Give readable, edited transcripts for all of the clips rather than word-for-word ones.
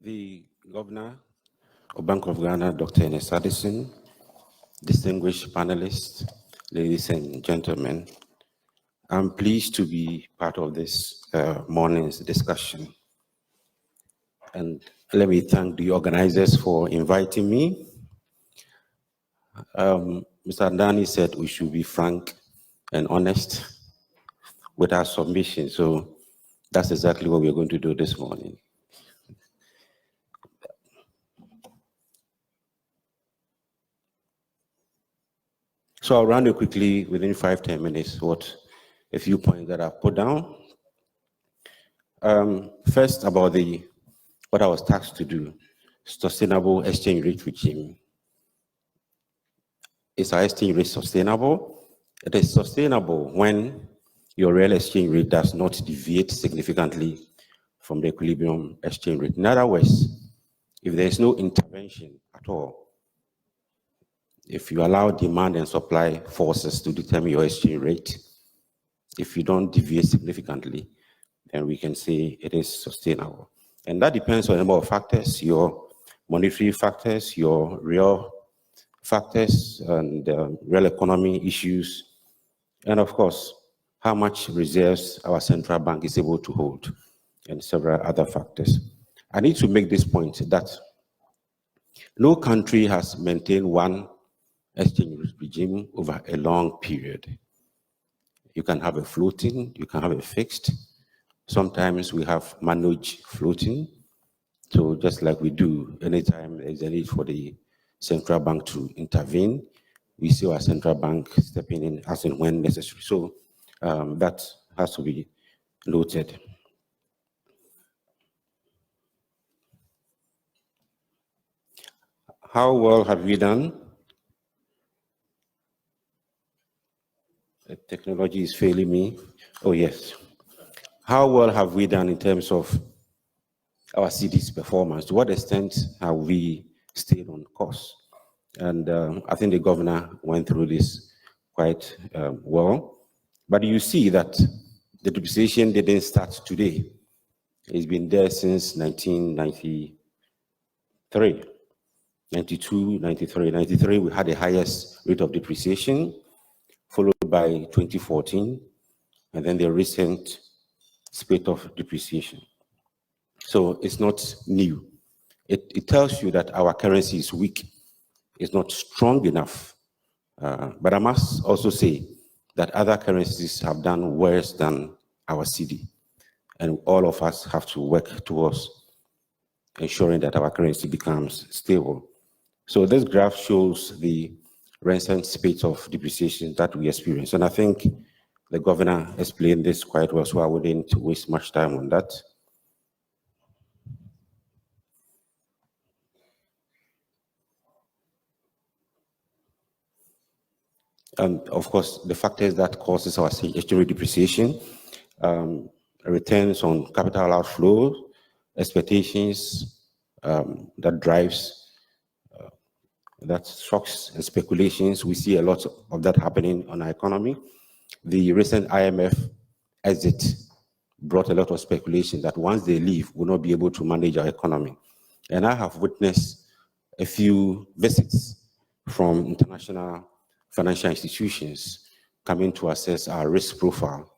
The Governor of Bank of Ghana, Dr. Ernest Addison, distinguished panelists, ladies and gentlemen, I'm pleased to be part of this morning's discussion. And let me thank the organizers for inviting me. Mr. Dani said we should be frank and honest with our submission. So that's exactly what we're going to do this morning. So I'll run you quickly within 5-10 minutes a few points that I've put down. First, about what I was tasked to do, sustainable exchange rate regime. Is our exchange rate sustainable? It is sustainable when your real exchange rate does not deviate significantly from the equilibrium exchange rate. In other words, if there is no intervention at all, if you allow demand and supply forces to determine your exchange rate, if you don't deviate significantly, then we can say it is sustainable. And that depends on a number of factors, your monetary factors, your real factors, and real economy issues, and of course, how much reserves our central bank is able to hold, and several other factors. I need to make this point that no country has maintained one exchange regime over a long period. You can have a floating, you can have a fixed. Sometimes we have managed floating. So just like we do, anytime there's a need for the central bank to intervene, we see our central bank stepping in as and when necessary. So that has to be noted. How well have we done? The technology is failing me. Oh, yes. How well have we done in terms of our city's performance? To what extent have we stayed on course? And I think the governor went through this quite well. But you see that the depreciation didn't start today. It's been there since 1993. 92, 93. 93, we had the highest rate of depreciation, followed by 2014, and then the recent spate of depreciation. So it's not new. It tells you that our currency is weak. It's not strong enough. But I must also say that other currencies have done worse than our cedi. And all of us have to work towards ensuring that our currency becomes stable. So this graph shows the recent spate of depreciation that we experience. And I think the governor explained this quite well, so I wouldn't waste much time on that. And of course, the factors that causes our exchange rate depreciation, returns on capital outflow, expectations that drives, that shocks and speculations. We see a lot of that happening on our economy. The recent IMF exit brought a lot of speculation that once they leave, we'll not be able to manage our economy. And I have witnessed a few visits from international financial institutions coming to assess our risk profile.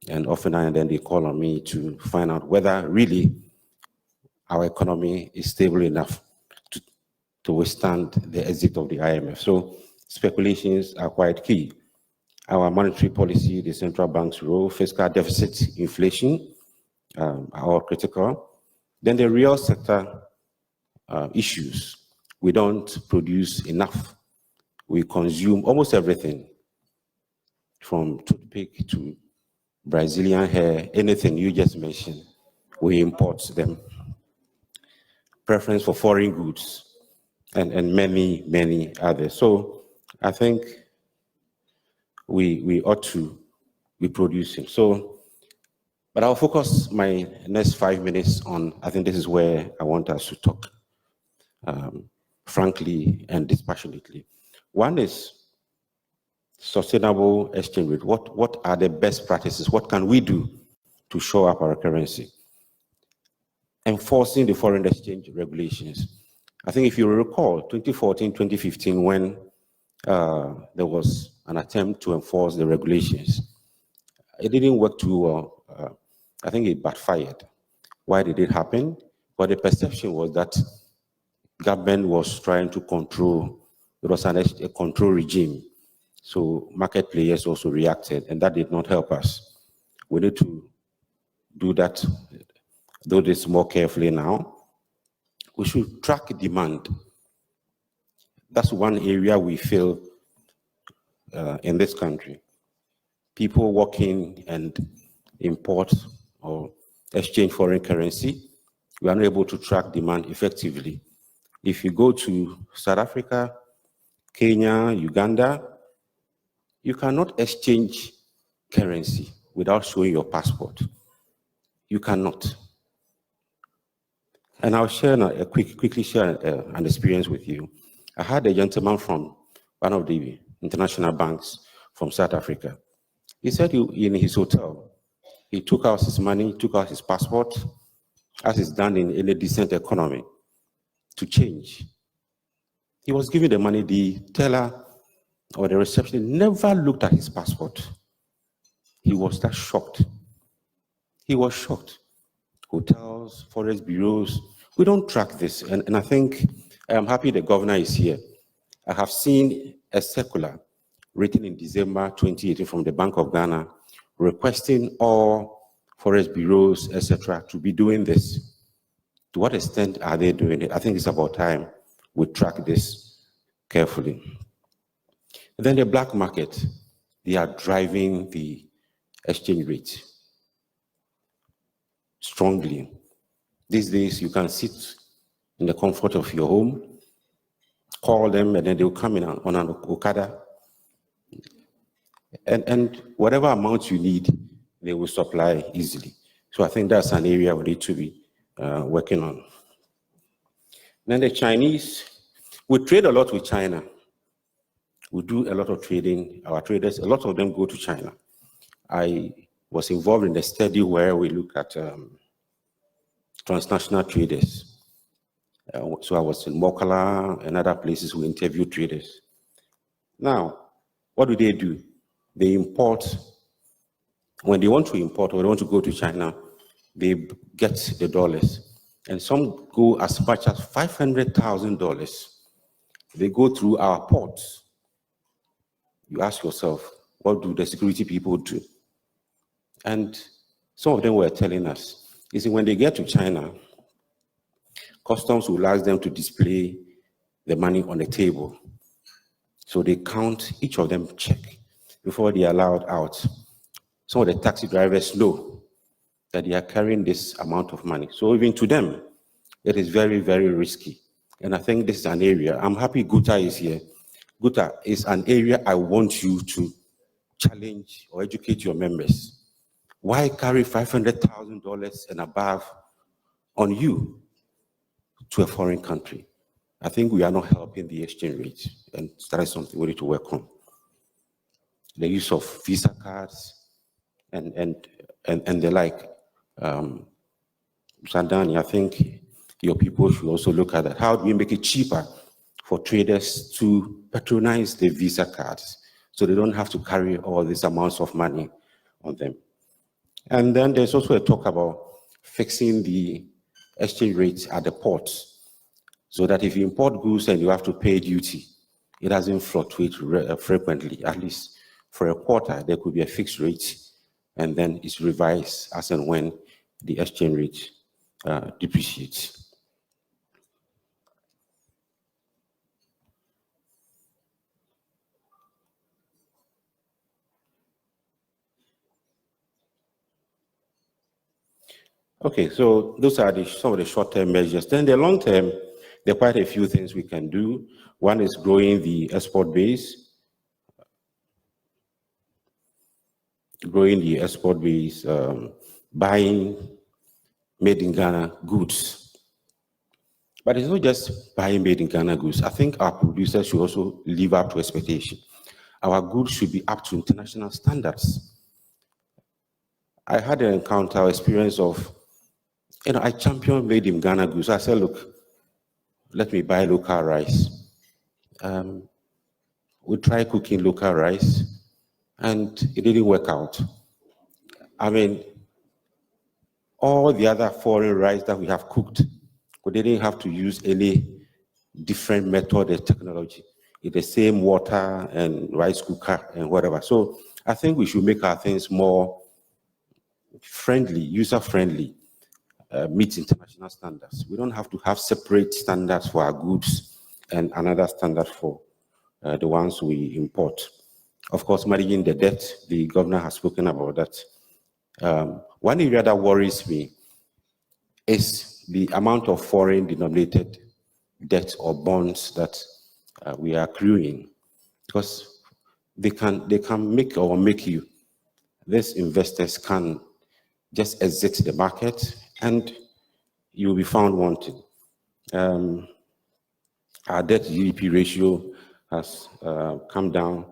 And often and then they call on me to find out whether really our economy is stable enough to withstand the exit of the IMF. So speculations are quite key. Our monetary policy, the central bank's role, fiscal deficit, inflation are all critical. Then the real sector issues. We don't produce enough. We consume almost everything, from toothpick to Brazilian hair, anything you just mentioned, we import them. Preference for foreign goods, and many, many others. So I think we ought to be producing. So, but I'll focus my next 5 minutes on, I think this is where I want us to talk frankly and dispassionately. One is sustainable exchange rate. What are the best practices? What can we do to shore up our currency? enforcing the foreign exchange regulations. I think if you recall, 2014, 2015, when there was an attempt to enforce the regulations, it didn't work too well. I think it backfired. Why did it happen? But the perception was that government was trying to control, it was a control regime. So market players also reacted, and that did not help us. We need to do that, do this more carefully now. We should track demand. That's one area we feel in this country. People working and import or exchange foreign currency, we are not able to track demand effectively. If you go to South Africa, Kenya, Uganda, you cannot exchange currency without showing your passport. You cannot. And I'll share quickly share an experience with you. I had a gentleman from one of the international banks from South Africa. He said in his hotel, he took out his money, took out his passport, as is done in a decent economy, to change. He was giving the money, the teller or the receptionist never looked at his passport. He was that shocked. He was shocked. Hotels, forest bureaus, we don't track this. And I think I'm happy the governor is here. I have seen a circular written in December 2018 from the Bank of Ghana requesting all forest bureaus, etc., to be doing this. To what extent are they doing it? I think it's about time we track this carefully. And then the black market, they are driving the exchange rate strongly. These days, you can sit in the comfort of your home, call them, and then they'll come in on an Okada. And whatever amount you need, they will supply easily. So I think that's an area we need to be working on. Then the Chinese, we trade a lot with China. We do a lot of trading. Our traders, a lot of them go to China. I was involved in a study where we look at transnational traders. So I was in Mokala and other places we interviewed traders. Now, what do? They import. When they want to import or they want to go to China, they get the dollars. And some go as much as $500,000. They go through our ports. You ask yourself, what do the security people do? And some of them were telling us, you see, when they get to China, customs will ask them to display the money on the table. So they count, each of them check before they are allowed out. Some of the taxi drivers know that they are carrying this amount of money. So even to them, it is very, very risky. And I think this is an area, I'm happy Guta is here. Guta is an area I want you to challenge or educate your members. Why carry $500,000 and above on you to a foreign country? I think we are not helping the exchange rate, and that is something we need to work on. The use of Visa cards and the like. Sandani, I think your people should also look at that. How do we make it cheaper for traders to patronize the Visa cards so they don't have to carry all these amounts of money on them? And then there's also a talk about fixing the exchange rates at the ports so that if you import goods and you have to pay duty, it doesn't fluctuate frequently. At least for a quarter, there could be a fixed rate, and then it's revised as and when the exchange rate depreciates. Okay, so those are some of the short-term measures. Then the long-term, there are quite a few things we can do. One is growing the export base. Buying made in Ghana goods. But it's not just buying made in Ghana goods. I think our producers should also live up to expectation. Our goods should be up to international standards. I had an experience of I champion made in Ghana goods. I said, look, let me buy local rice. We tried cooking local rice, and it didn't work out. I mean, all the other foreign rice that we have cooked, we didn't have to use any different method and technology. It's the same water and rice cooker and whatever. So I think we should make our things more friendly, user-friendly, meet international standards. We don't have to have separate standards for our goods and another standard for the ones we import. Of course, managing the debt, the governor has spoken about that. One area that worries me is the amount of foreign denominated debt or bonds that we are accruing, because they can make or make you. These investors can just exit the market and you'll be found wanting. Our debt to GDP ratio has come down.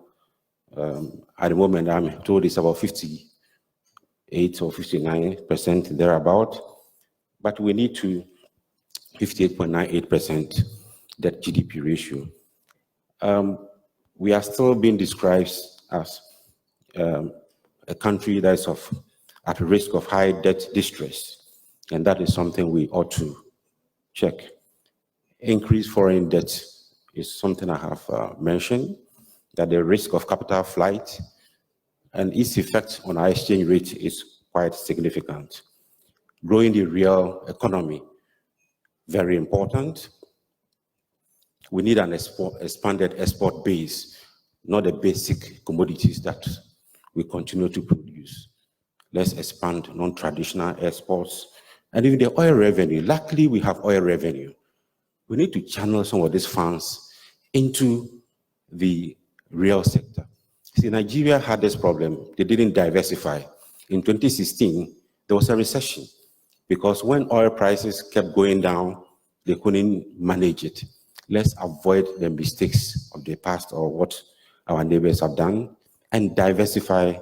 At the moment, I'm told it's about 58 or 59% thereabout, but we need to 58.98% debt GDP ratio. We are still being described as a country that is at risk of high debt distress, and that is something we ought to check. Increased foreign debt is something I have mentioned, that the risk of capital flight and its effect on our exchange rate is quite significant. Growing the real economy, very important. We need an expanded export base, not the basic commodities that we continue to produce. Let's expand non-traditional exports. And even the oil revenue, luckily we have oil revenue. We need to channel some of these funds into the real sector. See, Nigeria had this problem. They didn't diversify. In 2016, there was a recession because when oil prices kept going down, they couldn't manage it. Let's avoid the mistakes of the past or what our neighbors have done and diversify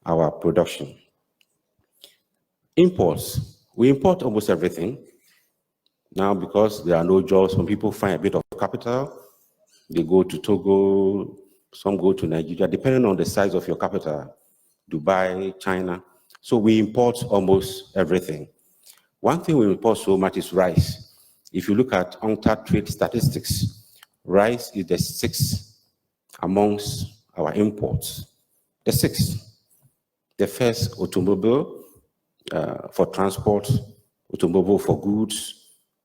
our production. Imports. We import almost everything. Now, because there are no jobs, when people find a bit of capital, they go to Togo, some go to Nigeria, depending on the size of your capital, Dubai, China. So we import almost everything. One thing we import so much is rice. If you look at UNCTAD trade statistics, rice is the sixth amongst our imports. The sixth. The first, automobile for transport, automobile for goods,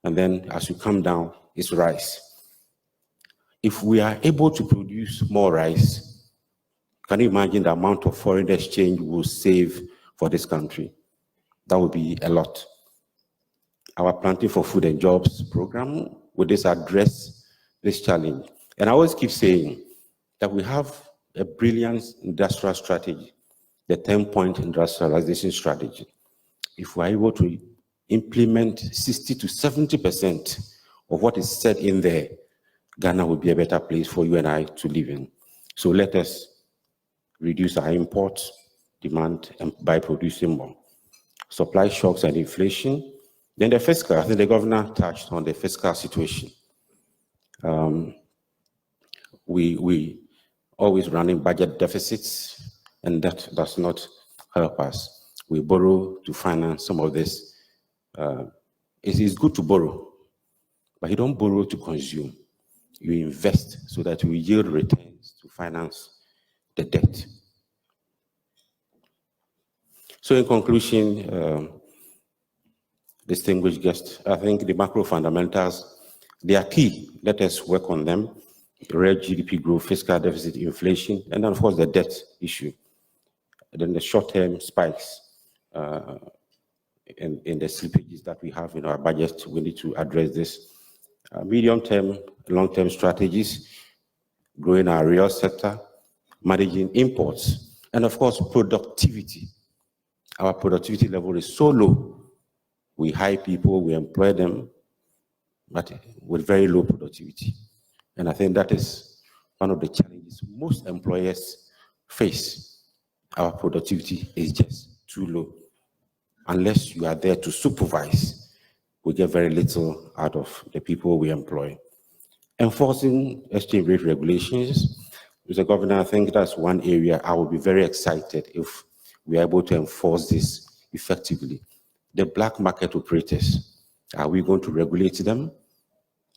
and then as you come down, it's rice. If we are able to produce more rice, can you imagine the amount of foreign exchange we'll save for this country? That would be a lot. Our Planting for Food and Jobs program will address this challenge. And I always keep saying that we have a brilliant industrial strategy, the 10-point industrialization strategy. If we're able to implement 60 to 70% of what is said in there, Ghana will be a better place for you and I to live in. So let us reduce our import demand and by producing more. Supply shocks and inflation. Then the fiscal, I think the governor touched on the fiscal situation. We always running budget deficits, and that does not help us. We borrow to finance some of this. It is good to borrow, but you don't borrow to consume. You invest so that you yield returns to finance the debt. So in conclusion, distinguished guests, I think the macro fundamentals, they are key. Let us work on them. Real GDP growth, fiscal deficit, inflation, and then of course the debt issue. And then the short-term spikes in the slippages that we have in our budget, we need to address this. Medium-term, long-term strategies, growing our real sector, managing imports, and of course productivity. Our productivity level is so low. We hire people, we employ them, but with very low productivity. And I think that is one of the challenges most employers face. Our productivity is just too low. unless you are there to supervise, we get very little out of the people we employ. Enforcing exchange rate regulations, Mr. Governor, I think that's one area I would be very excited if we are able to enforce this effectively. The black market operators, are we going to regulate them?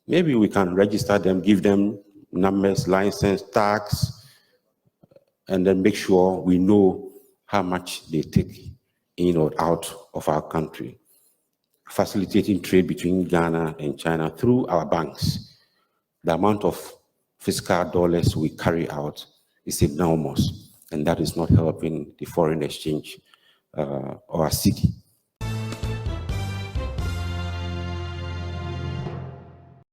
Maybe we can register them, give them numbers, license, tax, and then make sure we know how much they take in or out of our country. Facilitating trade between Ghana and China through our banks. The amount of fiscal dollars we carry out is enormous, and that is not helping the foreign exchange or our city.